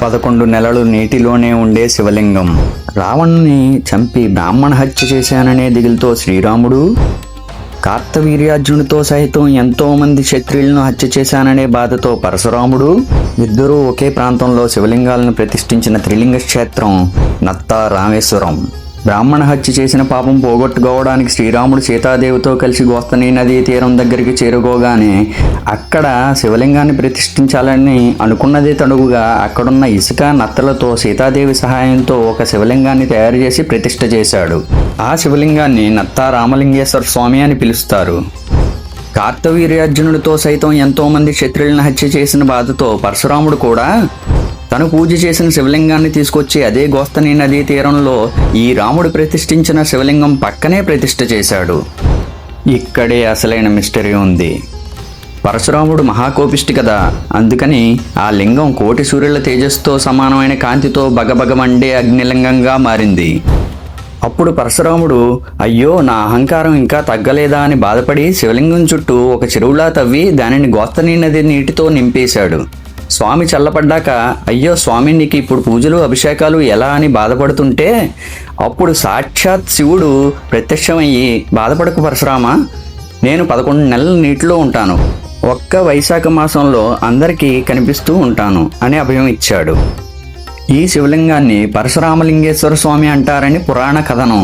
11 నెలలు నీటిలోనే ఉండే శివలింగం. రావణుని చంపి బ్రాహ్మణ హత్య చేశాననే దిగులుతో శ్రీరాముడు, కార్తవీర్యార్జునుడితో సైతం ఎంతో మంది క్షత్రియులను హత్య చేశాననే బాధతో పరశురాముడు, ఇద్దరూ ఒకే ప్రాంతంలో శివలింగాలను ప్రతిష్ఠించిన త్రిలింగ క్షేత్రం నత్తా రామేశ్వరం. బ్రాహ్మణ హత్య చేసిన పాపం పోగొట్టుకోవడానికి శ్రీరాముడు సీతాదేవితో కలిసి గోస్తని నదీ తీరం దగ్గరికి చేరుకోగానే అక్కడ శివలింగాన్ని ప్రతిష్ఠించాలని అనుకున్నదే తడువుగా అక్కడున్న ఇసుక నత్తలతో సీతాదేవి సహాయంతో ఒక శివలింగాన్ని తయారు చేసి ప్రతిష్ఠ చేశాడు. ఆ శివలింగాన్ని నత్తా రామలింగేశ్వర స్వామి అని పిలుస్తారు. కార్తవీర్యార్జునుడితో సైతం ఎంతోమంది క్షత్రియులను హత్య చేసిన బాధతో పరశురాముడు కూడా తను పూజ చేసిన శివలింగాన్ని తీసుకొచ్చి అదే గోస్తని నదీ తీరంలో ఈ రాముడు ప్రతిష్ఠించిన శివలింగం పక్కనే ప్రతిష్ఠ చేశాడు. ఇక్కడే అసలైన మిస్టరీ ఉంది. పరశురాముడు మహాకోపిష్టి కదా, అందుకని ఆ లింగం కోటి సూర్యుల తేజస్సుతో సమానమైన కాంతితో బగబగమండే అగ్నిలింగంగా మారింది. అప్పుడు పరశురాముడు అయ్యో నా అహంకారం ఇంకా తగ్గలేదా అని బాధపడి శివలింగం చుట్టూ ఒక చెరువులా తవ్వి దానిని గోస్తని నది నీటితో నింపేశాడు. స్వామి చల్లపడ్డాక అయ్యో స్వామి నీకు ఇప్పుడు పూజలు అభిషేకాలు ఎలా అని బాధపడుతుంటే అప్పుడు సాక్షాత్ శివుడు ప్రత్యక్షమయ్యి బాధపడకు పరశురామ, నేను 11 నెలలు నీటిలో ఉంటాను, ఒక్క వైశాఖ మాసంలో అందరికీ కనిపిస్తూ ఉంటాను అని అభయం ఇచ్చాడు. ఈ శివలింగాన్ని పరశురామలింగేశ్వర స్వామి అంటారని పురాణ కథనం.